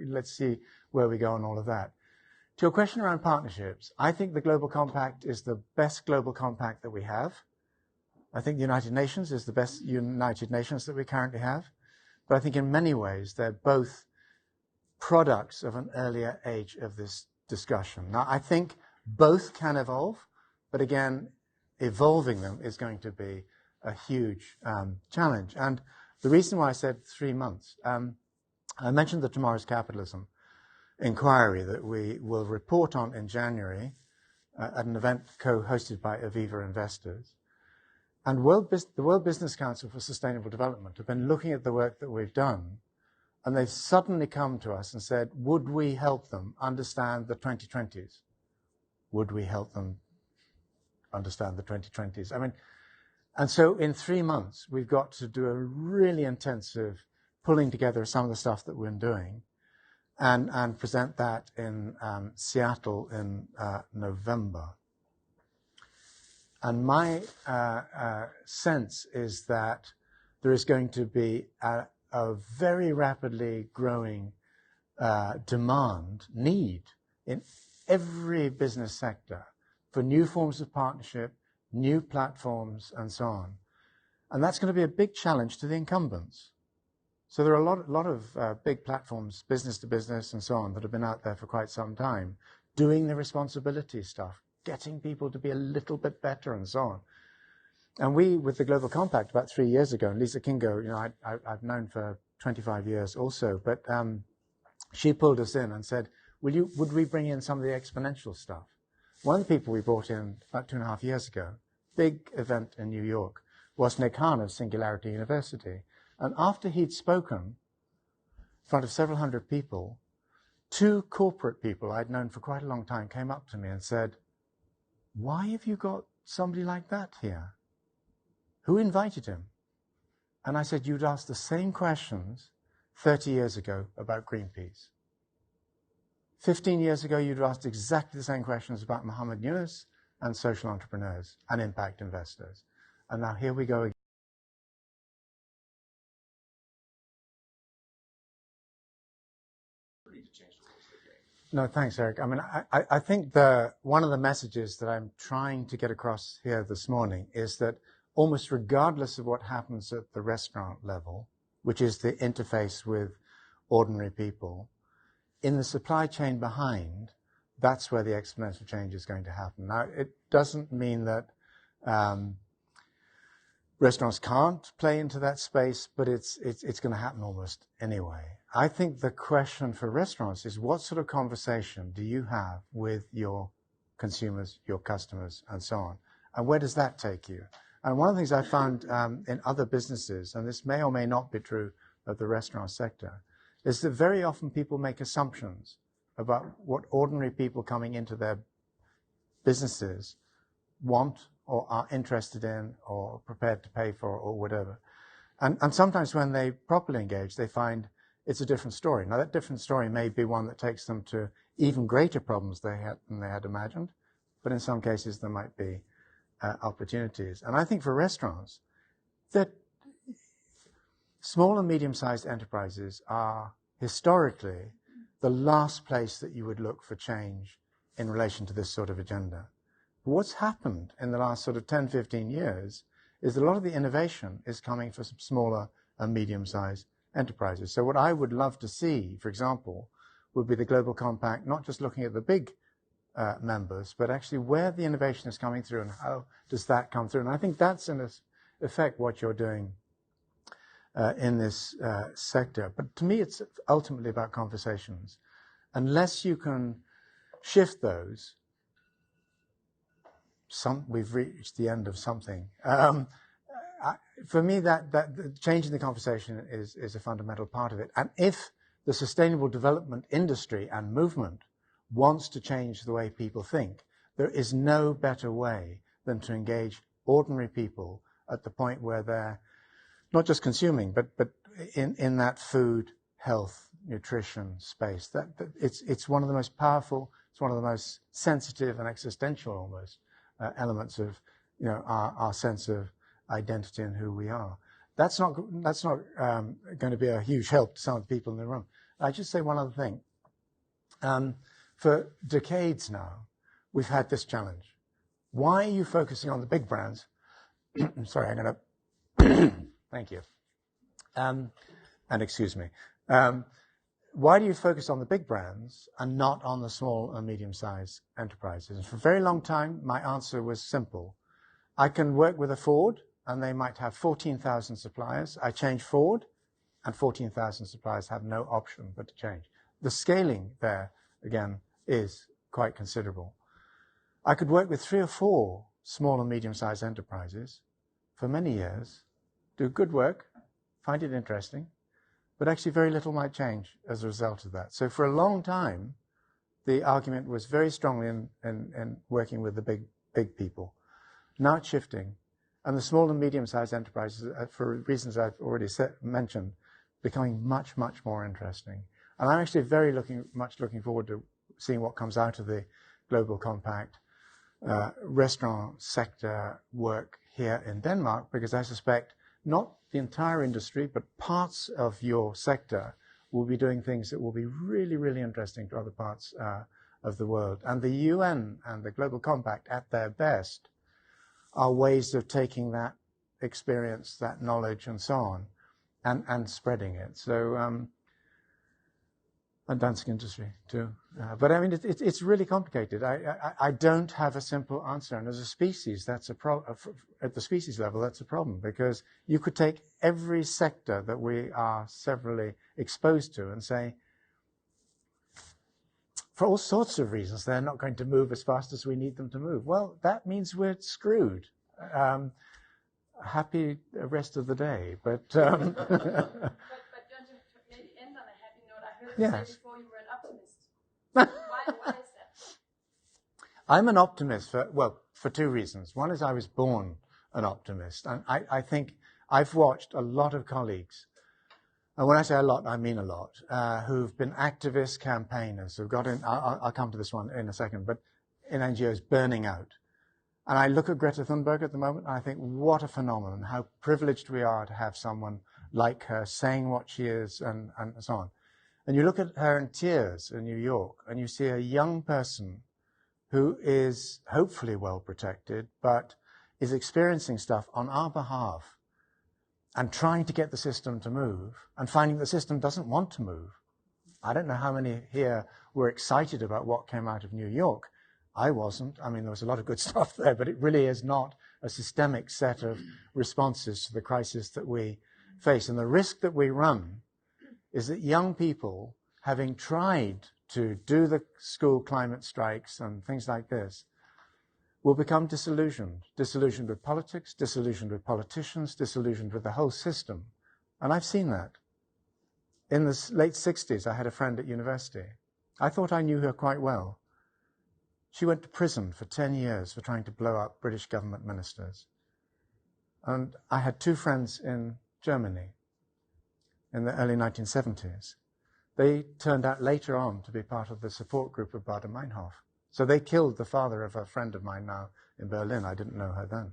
let's see where we go on all of that. To your question around partnerships, I think the Global Compact is the best global compact that we have. I think the United Nations is the best United Nations that we currently have. But I think in many ways, they're both products of an earlier age of this discussion. Now, I think both can evolve, but again, evolving them is going to be a huge challenge. And the reason why I said 3 months, I mentioned the Tomorrow's Capitalism inquiry that we will report on in January at an event co-hosted by Aviva Investors. And the World Business Council for Sustainable Development have been looking at the work that we've done, and they've suddenly come to us and said, would we help them understand the 2020s? Would we help them understand the 2020s? I mean, and so in 3 months, we've got to do a really intensive pulling together of some of the stuff that we're doing and present that in Seattle in November. And my sense is that there is going to be a very rapidly growing need in every business sector for new forms of partnership, new platforms, and so on. And that's going to be a big challenge to the incumbents. So there are a lot of big platforms, business to business and so on, that have been out there for quite some time, doing the responsibility stuff, getting people to be a little bit better and so on. And we, with the Global Compact about 3 years ago, and Lisa Kingo, I've known for 25 years also, but she pulled us in and said, would we bring in some of the exponential stuff? One of the people we brought in about 2.5 years ago, big event in New York, was Nick Hahn of Singularity University. And after he'd spoken in front of several hundred people, 2 corporate people I'd known for quite a long time came up to me and said, "Why have you got somebody like that here? Who invited him?" And I said, "You'd asked the same questions 30 years ago about Greenpeace. 15 years ago, you'd asked exactly the same questions about Muhammad Yunus and social entrepreneurs and impact investors. And now here we go again." No, thanks, Eric. I mean, I think one of the messages that I'm trying to get across here this morning is that almost regardless of what happens at the restaurant level, which is the interface with ordinary people, in the supply chain behind, that's where the exponential change is going to happen. Now, it doesn't mean that restaurants can't play into that space, but it's going to happen almost anyway. I think the question for restaurants is, what sort of conversation do you have with your consumers, your customers, and so on? And where does that take you? And one of the things I found in other businesses, and this may or may not be true of the restaurant sector, is that very often people make assumptions about what ordinary people coming into their businesses want or are interested in or prepared to pay for or whatever. And sometimes when they properly engage, they find it's a different story. Now, that different story may be one that takes them to even greater problems than they had imagined, but in some cases there might be opportunities. And I think for restaurants, that small and medium-sized enterprises are historically the last place that you would look for change in relation to this sort of agenda. What's happened in the last sort of 10, 15 years is that a lot of the innovation is coming from smaller and medium-sized enterprises. So what I would love to see, for example, would be the Global Compact, not just looking at the big members, but actually where the innovation is coming through and how does that come through. And I think that's in effect what you're doing in this sector. But to me, it's ultimately about conversations. Unless you can shift those, we've reached the end of something. For me, that changing the conversation is a fundamental part of it. And if the sustainable development industry and movement wants to change the way people think, there is no better way than to engage ordinary people at the point where they're not just consuming, but in that food, health, nutrition space. It's one of the most powerful, it's one of the most sensitive and existential almost elements of our sense of identity and who we are. That's not going to be a huge help to some of the people in the room. I just say one other thing. For decades now, we've had this challenge. Why are you focusing on the big brands? Sorry, I'm going to... Thank you. And excuse me. Why do you focus on the big brands and not on the small and medium-sized enterprises? And for a very long time, my answer was simple. I can work with a Ford, and they might have 14,000 suppliers. I change Ford, and 14,000 suppliers have no option but to change. The scaling there, again, is quite considerable. I could work with 3 or 4 small and medium-sized enterprises for many years, do good work, find it interesting, but actually very little might change as a result of that. So for a long time, the argument was very strongly in working with the big people. Now it's shifting, and the small and medium-sized enterprises, for reasons I've already mentioned, becoming much, much more interesting. And I'm actually very much looking forward to seeing what comes out of the Global Compact restaurant sector work here in Denmark, because I suspect not the entire industry, but parts of your sector will be doing things that will be really, really interesting to other parts of the world. And the UN and the Global Compact, at their best, are ways of taking that experience, that knowledge, and so on, and spreading it. So, and dancing industry too. But I mean, it's really complicated. I don't have a simple answer. And as a species, that's a problem. At the species level, that's a problem, because you could take every sector that we are severally exposed to and say, for all sorts of reasons, they're not going to move as fast as we need them to move. Well, that means we're screwed. Happy rest of the day, but... But John, to maybe end on a happy note, I heard you say before you were an optimist. Why is that? I'm an optimist for two reasons. One is I was born an optimist, and I think I've watched a lot of colleagues, and when I say a lot, I mean a lot, who've been activist campaigners, who've got in, I'll come to this one in a second, but in NGOs burning out. And I look at Greta Thunberg at the moment, and I think, what a phenomenon, how privileged we are to have someone like her saying what she is and so on. And you look at her in tears in New York, and you see a young person who is hopefully well protected, but is experiencing stuff on our behalf and trying to get the system to move and finding the system doesn't want to move. I don't know how many here were excited about what came out of New York. I wasn't. I mean, there was a lot of good stuff there, but it really is not a systemic set of responses to the crisis that we face. And the risk that we run is that young people, having tried to do the school climate strikes and things like this, will become disillusioned with politics, disillusioned with politicians, disillusioned with the whole system. And I've seen that. In the late 60s, I had a friend at university. I thought I knew her quite well. She went to prison for 10 years for trying to blow up British government ministers. And I had two friends in Germany in the early 1970s. They turned out later on to be part of the support group of Baader-Meinhof. So they killed the father of a friend of mine now in Berlin. I didn't know her then.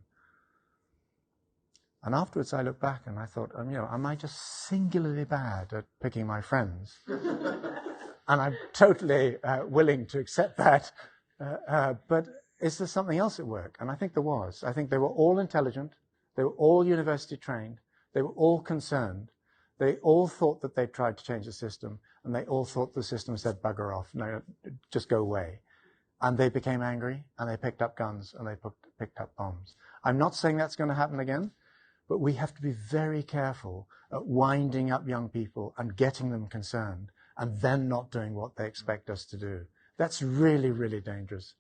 And afterwards I looked back and I thought, am I just singularly bad at picking my friends? And I'm totally willing to accept that. But is there something else at work? And I think there was. I think they were all intelligent. They were all university trained. They were all concerned. They all thought that they tried to change the system, and they all thought the system said, bugger off, no, just go away. And they became angry, and they picked up guns, and they picked up bombs. I'm not saying that's going to happen again, but we have to be very careful at winding up young people and getting them concerned, and then not doing what they expect us to do. That's really, really dangerous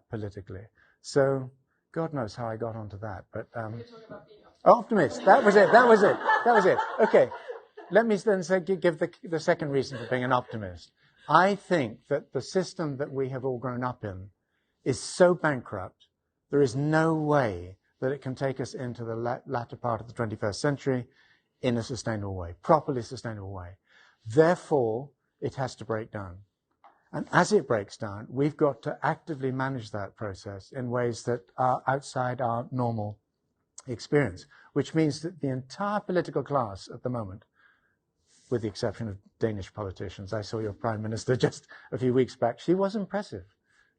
politically. So God knows how I got onto that. But You're talking about being optimist. That was it. Okay. Let me then give the second reason for being an optimist. I think that the system that we have all grown up in is so bankrupt, there is no way that it can take us into the latter part of the 21st century in a sustainable way, properly sustainable way. Therefore, it has to break down. And as it breaks down, we've got to actively manage that process in ways that are outside our normal experience, which means that the entire political class at the moment, with the exception of Danish politicians, I saw your Prime Minister just a few weeks back, she was impressive.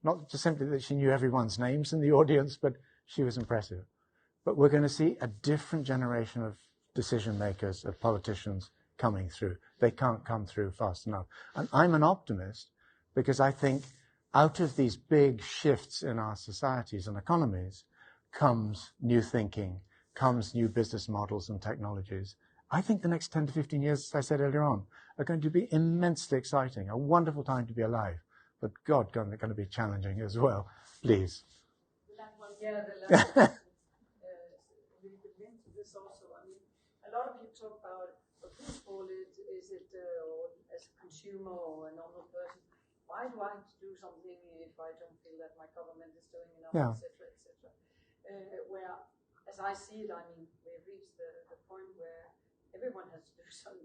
Not just simply that she knew everyone's names in the audience, but she was impressive. But we're going to see a different generation of decision makers, of politicians coming through. They can't come through fast enough. And I'm an optimist, because I think out of these big shifts in our societies and economies comes new thinking, comes new business models and technologies. I think the next 10 to 15 years, as I said earlier on, are going to be immensely exciting, a wonderful time to be alive. But God, they're going to be challenging as well. Please. Yeah, the last one. We could link to this also. I mean, a lot of you talk about whose fault is it or as a consumer or a normal person. Why do I have to do something if I don't feel that my government is doing enough, etc., etc.? Where, as I see it, I mean, we've reached the point where everyone has to do some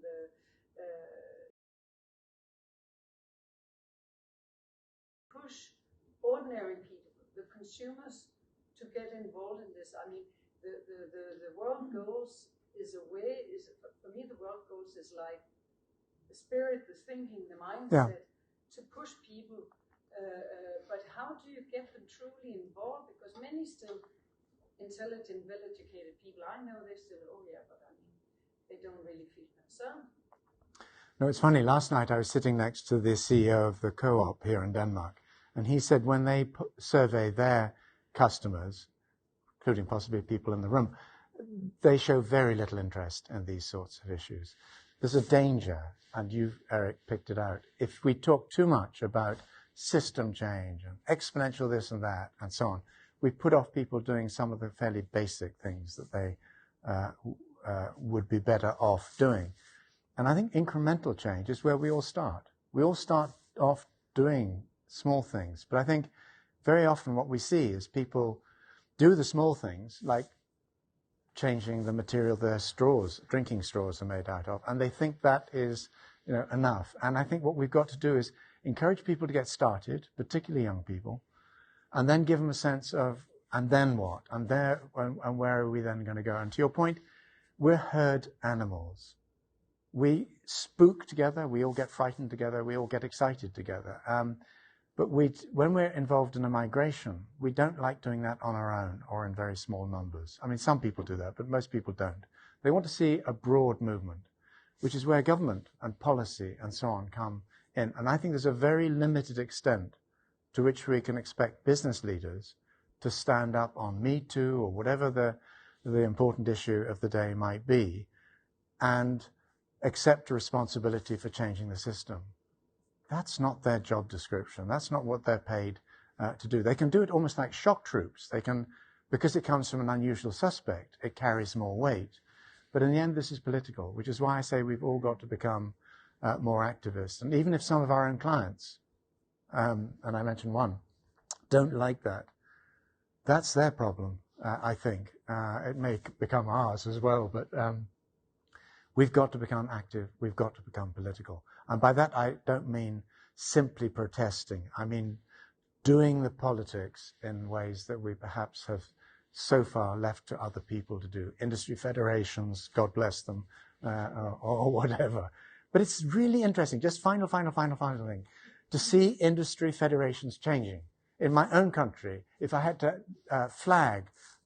push ordinary people, the consumers, to get involved in this. I mean, the world goals is a way. For me, the world goals is like the spirit, the thinking, the mindset. Yeah. To push people, but how do you get them truly involved? Because many still intelligent, well-educated people I know, they still, but I mean, they don't really feel concerned. No, it's funny. Last night I was sitting next to the CEO of the co-op here in Denmark, and he said when they survey their customers, including possibly people in the room, they show very little interest in these sorts of issues. There's a danger, and you, Eric, picked it out. If we talk too much about system change and exponential this and that and so on, we put off people doing some of the fairly basic things that they would be better off doing. And I think incremental change is where we all start. We all start off doing small things. But I think very often what we see is people do the small things, like changing the material their straws, drinking straws are made out of, and they think that is, enough. And I think what we've got to do is encourage people to get started, particularly young people, and then give them a sense of, and then what? And where are we then going to go? And to your point, we're herd animals. We spook together, we all get frightened together, we all get excited together. But when we're involved in a migration, we don't like doing that on our own or in very small numbers. I mean, some people do that, but most people don't. They want to see a broad movement, which is where government and policy and so on come in. And I think there's a very limited extent to which we can expect business leaders to stand up on Me Too or whatever the important issue of the day might be and accept responsibility for changing the system. That's not their job description. That's not what they're paid to do. They can do it almost like shock troops. They can, because it comes from an unusual suspect, it carries more weight. But in the end, this is political, which is why I say we've all got to become more activists. And even if some of our own clients, and I mentioned one, don't like that, that's their problem, I think. It may become ours as well, but we've got to become active. We've got to become political. And by that, I don't mean simply protesting. I mean doing the politics in ways that we perhaps have so far left to other people to do. Industry federations, God bless them, or whatever. But it's really interesting, just final thing, to see industry federations changing. In my own country, if I had to flag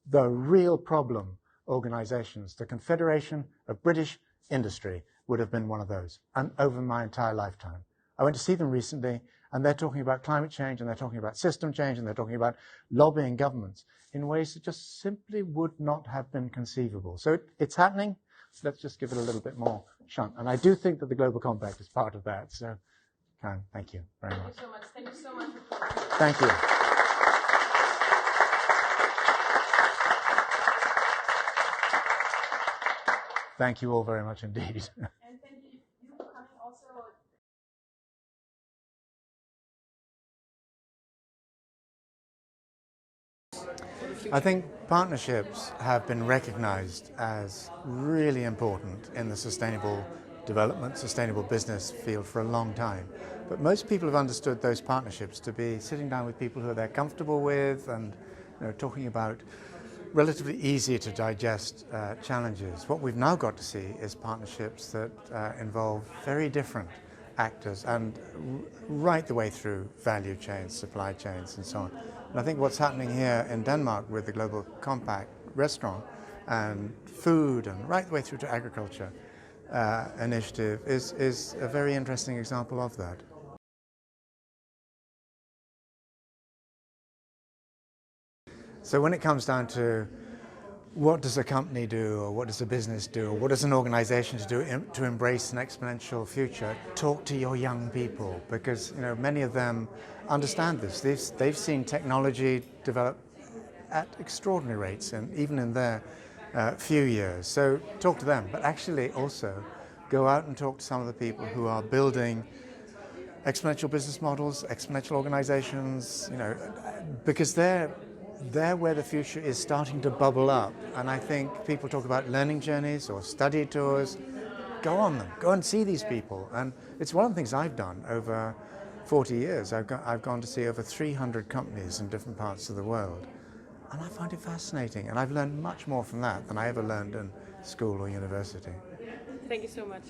the real problem organizations, the Confederation of British Industry would have been one of those, and over my entire lifetime. I went to see them recently, and they're talking about climate change, and they're talking about system change, and they're talking about lobbying governments in ways that just simply would not have been conceivable. So it's happening. So let's just give it a little bit more shunt. And I do think that the Global Compact is part of that. So, Karen, thank you very much. Thank you so much. Thank you so much. Thank you. Thank you all very much indeed. And thank you for coming also. I think partnerships have been recognized as really important in the sustainable development, sustainable business field for a long time. But most people have understood those partnerships to be sitting down with people who they're comfortable with and talking about relatively easy to digest challenges. What we've now got to see is partnerships that involve very different actors and right the way through value chains, supply chains and so on. And I think what's happening here in Denmark with the Global Compact restaurant and food and right the way through to agriculture initiative is a very interesting example of that. So when it comes down to what does a company do, or what does a business do, or what does an organization do to embrace an exponential future, talk to your young people, because many of them understand this. They've seen technology develop at extraordinary rates, and even in their few years. So talk to them, but actually also go out and talk to some of the people who are building exponential business models, exponential organizations, because they're where the future is starting to bubble up. And I think people talk about learning journeys or study tours. Go on them. Go and see these people. And it's one of the things I've done over 40 years. I've gone to see over 300 companies in different parts of the world. And I find it fascinating. And I've learned much more from that than I ever learned in school or university. Thank you so much.